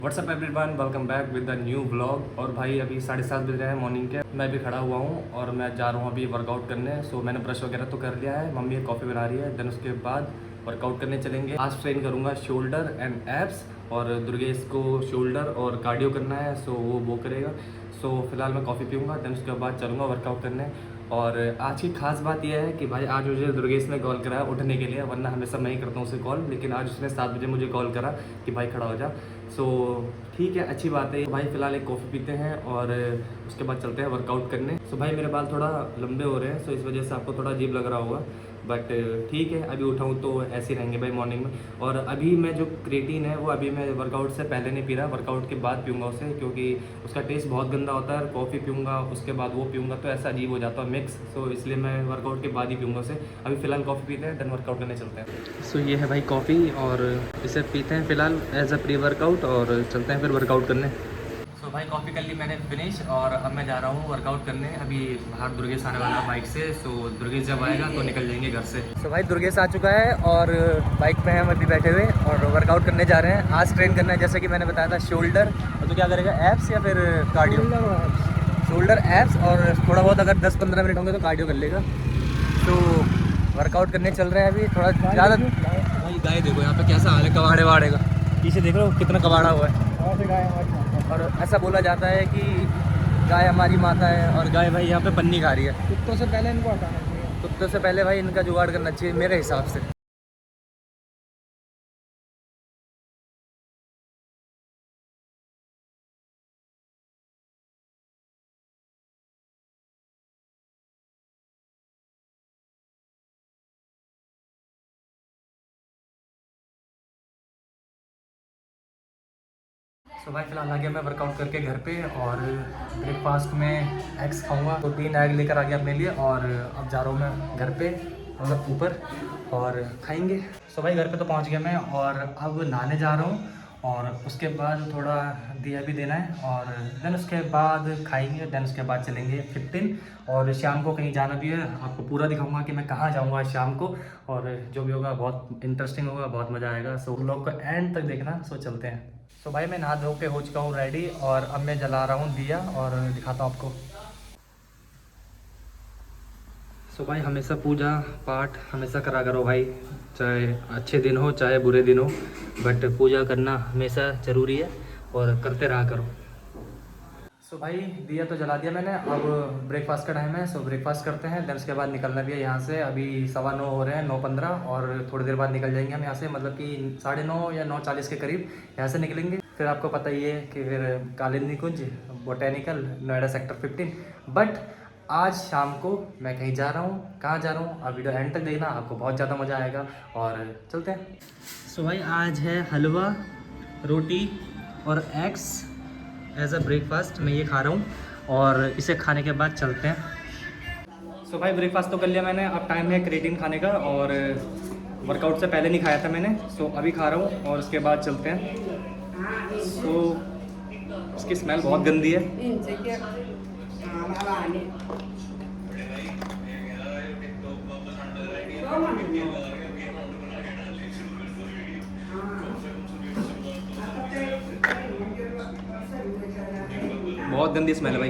WhatsApp everyone, welcome back with the new blog. और भाई अभी 7:30 बज रहे हैं मॉर्निंग के। मैं भी खड़ा हुआ हूँ और मैं जा रहा हूँ अभी वर्कआउट करने। सो मैंने ब्रश वगैरह तो कर लिया है, मम्मी कॉफ़ी बना रही है। देन उसके बाद वर्कआउट करने चलेंगे। आज ट्रेन करूँगा शोल्डर एंड एब्स, और दुर्गेश को शोल्डर और कार्डियो करना है, सो वो करेगा। सो फिलहाल मैं कॉफ़ी पीऊँगा, देन उसके बाद चलूँगा वर्कआउट करने। और आज की खास बात यह है कि भाई आज मुझे दुर्गेश ने कॉल करा उठने के लिए, वरना हमेशा मैं ही करता हूँ उसे कॉल, लेकिन आज उसने 7 बजे मुझे कॉल करा कि भाई खड़ा हो जा। सो ठीक है, अच्छी बात है। भाई फ़िलहाल एक कॉफ़ी पीते हैं और उसके बाद चलते हैं वर्कआउट करने। सो भाई मेरे बाल थोड़ा लंबे हो रहे हैं, सो इस वजह से आपको थोड़ा अजीब लग रहा होगा, बट ठीक है, अभी उठाऊँ तो ऐसे ही रहेंगे भाई मॉर्निंग में। और अभी मैं जो क्रिएटिन है वो अभी मैं वर्कआउट से पहले नहीं पी रहा, वर्कआउट के बाद पीऊँगा उसे, क्योंकि उसका टेस्ट बहुत गंदा होता है। कॉफ़ी पीऊँगा उसके बाद वो पीऊँगा तो ऐसा अजीब हो जाता है मिक्स, सो इसलिए मैं वर्कआउट के बाद ही पीऊँगा उसे। अभी फ़िलहाल कॉफ़ी पीते हैं, देन वर्कआउट करने चलते हैं। सो ये है भाई कॉफ़ी, और इसे पीते हैं फ़िलहाल एज अ प्री वर्कआउट, और चलते हैं फिर वर्कआउट करने। सो भाई कॉफ़ी कर ली मैंने फिनिश, और अब मैं जा रहा हूँ वर्कआउट करने। अभी बाहर दुर्गेश आने वाला है बाइक से, सो दुर्गेश जब आएगा तो निकल जाएंगे घर से। सो भाई दुर्गेश आ चुका है और बाइक पे हैं हम अभी बैठे हुए, और वर्कआउट करने जा रहे हैं। आज ट्रेन करना है जैसे कि मैंने बताया था शोल्डर, और तो क्या करेगा, एब्स या फिर कार्डियो? शोल्डर एब्स, और थोड़ा बहुत अगर 10-15 मिनट होंगे तो कार्डियो कर लेगा। तो वर्कआउट करने चल रहे हैं अभी। थोड़ा ज़्यादा भाई गाय देखो यहाँ पे कैसा हाल है, कबाड़े वाड़े का। पीछे देख लो कितना कबाड़ा हुआ है। और ऐसा बोला जाता है कि गाय हमारी माता है, और गाय भाई यहाँ पे पन्नी खा रही है। कुत्तों से पहले इनको हटाना चाहिए, कुत्तों से पहले भाई इनका जुगाड़ करना चाहिए मेरे हिसाब से। सो भाई फिलहाल आ गया मैं वर्कआउट करके घर पे, और ब्रेकफास्ट में एग्स खाऊंगा, तो 3 एग लेकर आ गया अपने लिए। और अब जा रहा हूँ मैं घर पे, मतलब ऊपर, और खाएंगे। सो भाई घर पे तो पहुँच गया मैं, और अब नहाने जा रहा हूँ, और उसके बाद थोड़ा दिया भी देना है, और देन उसके बाद खाएंगे। देन उसके बाद चलेंगे 15, और शाम को कहीं जाना भी है। आपको पूरा दिखाऊंगा कि मैं कहाँ जाऊँगा शाम को, और जो भी होगा बहुत इंटरेस्टिंग होगा, बहुत मज़ा आएगा। सो लोग को एंड तक देखना। सो चलते हैं। सो भाई मैं नहा धो के हो चुका हूँ रेडी, और अब मैं जला रहा हूँ दिया, और दिखाता हूँ आपको। सो भाई हमेशा पूजा पाठ हमेशा करा करो भाई, चाहे अच्छे दिन हो चाहे बुरे दिन हो, बट पूजा करना हमेशा ज़रूरी है, और करते रहा करो। सो भाई दिया तो जला दिया मैंने, अब ब्रेकफास्ट का टाइम है। सो ब्रेकफास्ट करते हैं, देन उसके बाद निकलना भी है यहाँ से। अभी 9:15 हो रहे हैं, 9:15, और थोड़ी देर बाद निकल जाएंगे हम यहाँ से, मतलब कि 9:30 या 9:40 के करीब यहाँ से निकलेंगे। फिर आपको पता ही है कि फिर कालिंदी कुंज, बोटेनिकल, नोएडा सेक्टर 15। बट आज शाम को मैं कहीं जा रहा हूँ, कहाँ जा रहा हूँ आप वीडियो एंड तक देखना, आपको बहुत ज़्यादा मज़ा आएगा, और चलते हैं। सो भाई आज है हलवा, रोटी और एग्स एज अ ब्रेकफास्ट। मैं ये खा रहा हूँ, और इसे खाने के बाद चलते हैं। सो भाई ब्रेकफास्ट तो कर लिया मैंने, अब टाइम है क्रिएटिन खाने का, और वर्कआउट से पहले नहीं खाया था मैंने, सो अभी खा रहा हूँ, और उसके बाद चलते हैं। सो इसकी स्मेल बहुत गंदी है। बहुत गंदी स्मेल है भाई।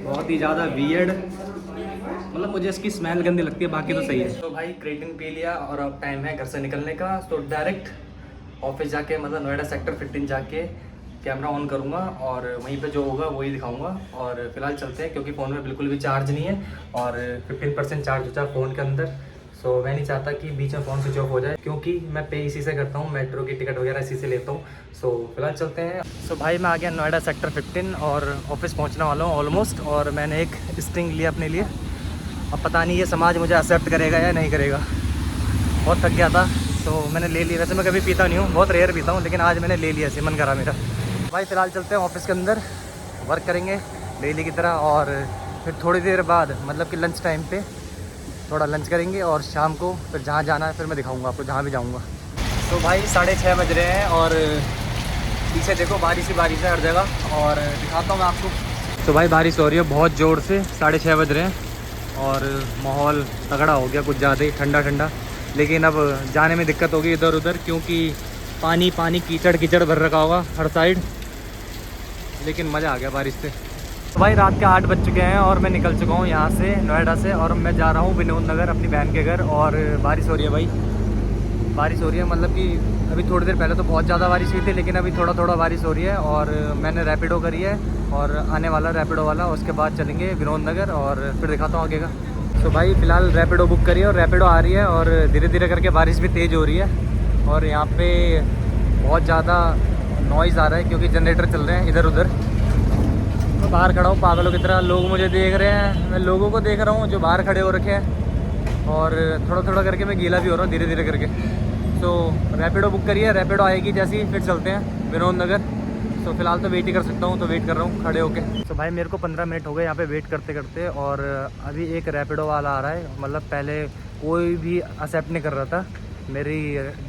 बहुत ही ज़्यादा वियर्ड, मतलब मुझे इसकी स्मेल गंदी लगती है, बाकी तो सही है। तो भाई क्रिएटिन पी लिया, और अब टाइम है घर से निकलने का। तो डायरेक्ट ऑफिस जाके, मतलब नोएडा सेक्टर 15 जाके कैमरा ऑन करूँगा, और वहीं पे जो होगा वही दिखाऊंगा। और फिलहाल चलते हैं, क्योंकि फ़ोन में बिल्कुल भी चार्ज नहीं है, और 15% चार्ज होता है फ़ोन के अंदर। सो मैं नहीं चाहता कि बीच में फ़ोन स्विच ऑफ हो जाए, क्योंकि मैं पे इसी से करता हूँ, मेट्रो की टिकट वगैरह इसी से लेता हूँ। सो फिलहाल चलते हैं। सो भाई मैं आ गया नोएडा सेक्टर 15, और ऑफिस पहुँचने वाला हूँ ऑलमोस्ट। और मैंने एक स्टिंग लिया अपने लिए, अब पता नहीं ये समाज मुझे एक्सेप्ट करेगा या नहीं करेगा। बहुत थक गया था, तो मैंने ले लिया। वैसे मैं कभी पीता नहीं हूँ, बहुत रेयर पीता हूँ, लेकिन आज मैंने ले लिया, ऐसे मन करा मेरा। भाई फ़िलहाल चलते हैं ऑफिस के अंदर, वर्क करेंगे डेली की तरह, और फिर थोड़ी देर बाद, मतलब कि लंच टाइम पे थोड़ा लंच करेंगे, और शाम को फिर जहाँ जाना है फिर मैं दिखाऊंगा आपको, जहाँ भी जाऊँगा। तो भाई 6:30 बज रहे हैं, और पीछे देखो बारिश ही बारिश है हर जगह। और दिखाता हूँ मैं आपको। तो भाई बारिश हो रही है बहुत ज़ोर से, 6:30 बज रहे हैं और माहौल तगड़ा हो गया, कुछ ज़्यादा ही ठंडा ठंडा। लेकिन अब जाने में दिक्कत होगी इधर उधर, क्योंकि पानी पानी कीचड़ कीचड़ भर रखा होगा हर साइड। लेकिन मज़ा आ गया बारिश से। तो भाई रात के 8 बज चुके हैं और मैं निकल चुका हूँ यहाँ से नोएडा से, और मैं जा रहा हूँ विनोद नगर अपनी बहन के घर। और बारिश हो रही है भाई, बारिश हो रही है, मतलब कि अभी थोड़ी देर पहले तो बहुत ज़्यादा बारिश हुई थी, लेकिन अभी थोड़ा थोड़ा बारिश हो रही है। और मैंने रैपिडो करी है और आने वाला रैपिडो वाला, उसके बाद चलेंगे विनोद नगर और फिर दिखाता हूँ आगे का। तो भाई फ़िलहाल रैपिडो बुक करी है और रैपिडो आ रही है, और धीरे धीरे करके बारिश भी तेज़ हो रही है। और यहाँ पे बहुत ज़्यादा नॉइज़ आ रहा है क्योंकि जनरेटर चल रहे हैं इधर उधर। मैं बाहर खड़ा हूँ पागलों की तरह, लोग मुझे देख रहे हैं, मैं लोगों को देख रहा हूँ जो बाहर खड़े हो रखे हैं। और थोड़ा थोड़ा करके मैं गीला भी हो रहा हूँ धीरे धीरे करके। तो रैपिडो बुक करिए, रैपिडो आएगी जैसी फिर चलते हैं विनोद नगर। तो फिलहाल तो वेट ही कर सकता हूँ, तो वेट कर रहा हूँ खड़े होके। तो भाई मेरे को 15 मिनट हो गए यहाँ पे वेट करते करते, और अभी एक रैपिडो वाला आ रहा है। मतलब पहले कोई भी एक्सेप्ट नहीं कर रहा था मेरी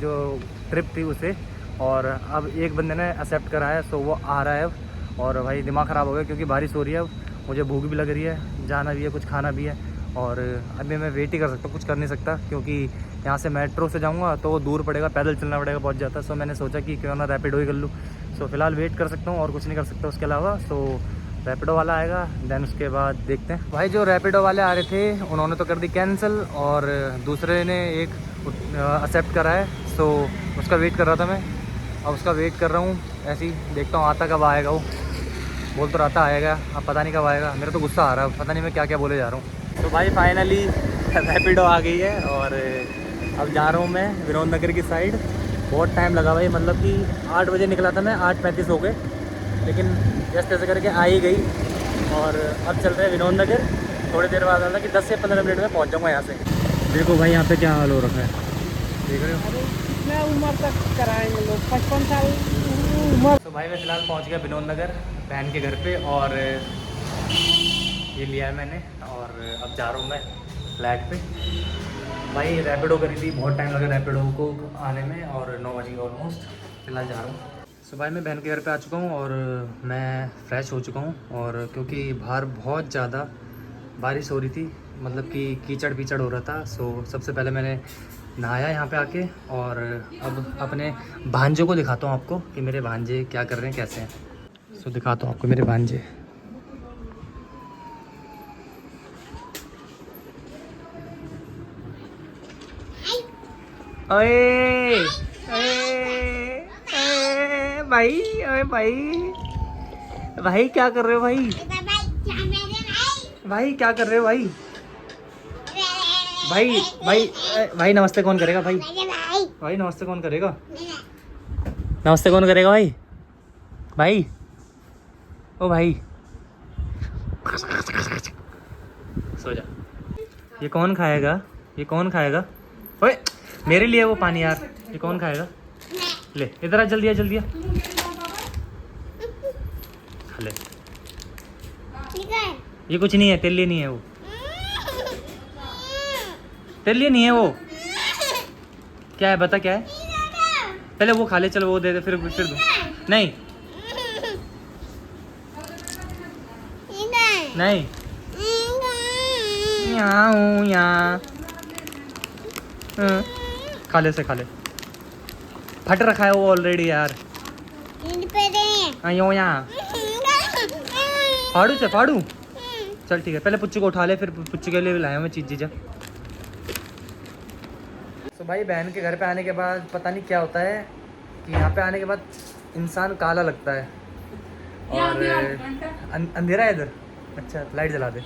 जो ट्रिप थी उसे, और अब एक बंदे ने एक्सेप्ट करा है, तो वो आ रहा है अब। और भाई दिमाग ख़राब हो गया क्योंकि बारिश हो रही है, अब मुझे भूख भी लग रही है, जाना भी है, कुछ खाना भी है। और अभी मैं वेट ही कर सकता हूँ, कुछ कर नहीं सकता, क्योंकि यहाँ से मेट्रो से जाऊँगा तो दूर पड़ेगा, पैदल चलना पड़ेगा बहुत ज़्यादा। सो मैंने सोचा कि क्यों ना रैपिडो ही कर लूँ। सो फिलहाल वेट कर सकता हूँ और कुछ नहीं कर सकता उसके अलावा। सो रैपिडो वाला आएगा, देन उसके बाद देखते हैं। भाई जो रैपिडो वाले आ रहे थे उन्होंने तो कर दी कैंसिल, और दूसरे ने एक एक्सेप्ट करा है। सो उसका वेट कर रहा था मैं, अब उसका वेट कर रहा हूँ ऐसे ही, देखता हूँ आता कब आएगा। वो बोल तो रहता आएगा, अब पता नहीं कब आएगा। मेरा तो गुस्सा आ रहा है, पता नहीं मैं क्या क्या बोले जा रहा हूँ। तो भाई फाइनली रैपिडो आ गई है और अब जा रहा हूँ मैं विनोद नगर की साइड। बहुत टाइम लगा भाई, मतलब कि 8 बजे निकला था मैं, 8:35 हो गए, लेकिन जैसे तैसे करके आ ही गई। और अब चल रहे हैं विनोद नगर। थोड़ी देर बाद आता कि 10 से 15 मिनट में पहुँच जाऊँगा यहाँ से। देखो भाई यहाँ पे क्या हाल हो रखा है, देख रहे हो। कितना उम्र तक कराएंगे लोग, 55 साल उम्र। तो भाई मैं फ़िलहाल पहुँच गया विनोद नगर बहन के घर पे, और ये लिया है मैंने, और अब जा रहा हूँ मैं फ्लैट पे। भाई रैपिडो करी थी, बहुत टाइम लगा रैपिडो को आने में, और 9 बजे ऑलमोस्ट। फिलहाल जा रहा हूँ। सो भाई मैं बहन के घर पे आ चुका हूँ और मैं फ़्रेश हो चुका हूँ। और क्योंकि बाहर बहुत ज़्यादा बारिश हो रही थी, मतलब कि कीचड़ पीचड़ हो रहा था। सो सबसे पहले मैंने नहाया यहाँ पे आके, और अब अपने भांजों को दिखाता हूँ आपको कि मेरे भांजे क्या कर रहे हैं, कैसे हैं। सो दिखाता हूँ आपको मेरे भांजे। ओए ओए ओए भाई, ओए भाई, भाई क्या कर रहे हो भाई? भाई क्या कर रहे हो भाई? भाई भाई भाई नमस्ते कौन करेगा भाई? भाई नमस्ते कौन करेगा? नमस्ते कौन करेगा भाई? भाई ओ भाई सो जा। ये कौन खाएगा? ये कौन खाएगा? ओए मेरे लिए वो पानी यार, ये कौन खाएगा? ले इधर आ, जल्दी आ, जल्दी आ, खा ले। ये कुछ नहीं है, तेरे लिए नहीं है वो, तेरे लिए नहीं है वो। क्या है बता, क्या है? पहले वो खा ले, चलो वो दे दे, फिर दो। नहीं नहीं, यहाँ हूँ यहाँ। खा ले से, खा ले, फट रखा है वो ऑलरेडी यार। यो यहाँ फाड़ू से फाड़ू, चल ठीक है, पहले पुच्चू को उठा ले, फिर पुच्चू के लिए लाया मैं चीज़ चीज़ा। तो भाई बहन के घर पे आने के बाद पता नहीं क्या होता है कि यहाँ पे आने के बाद इंसान काला लगता है। और अंधेरा है इधर, अच्छा लाइट जला दे।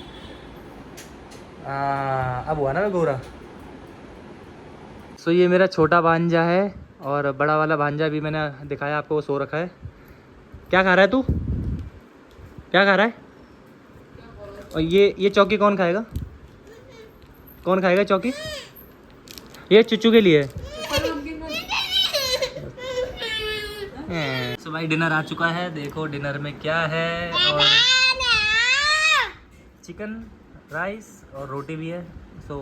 अब हुआ ना मैं गोरा। सो ये मेरा छोटा भांजा है, और बड़ा वाला भांजा भी मैंने दिखाया आपको, वो सो रखा है। क्या खा रहा है तू? क्या खा रहा है? और ये चौकी कौन खाएगा? कौन खाएगा चौकी? ये चुच्चू के लिए। सो भाई डिनर आ चुका है, देखो डिनर में क्या है, और चिकन राइस और रोटी भी है। सो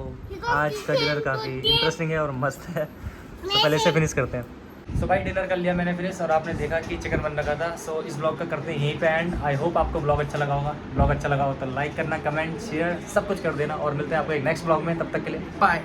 आज का डिनर काफ़ी इंटरेस्टिंग है और मस्त है। तो पहले से फिनिश करते हैं। सो भाई डिनर कर लिया मैंने फिनिश और आपने देखा कि चिकन बन रखा था। सो इस ब्लॉग का करते हैं यहीं पे एंड। आई होप आपको ब्लॉग अच्छा लगा होगा। ब्लॉग अच्छा लगा हो तो लाइक करना, कमेंट, शेयर सब कुछ कर देना और मिलते हैं आपको एक नेक्स्ट ब्लॉग में। तब तक के लिए बाय।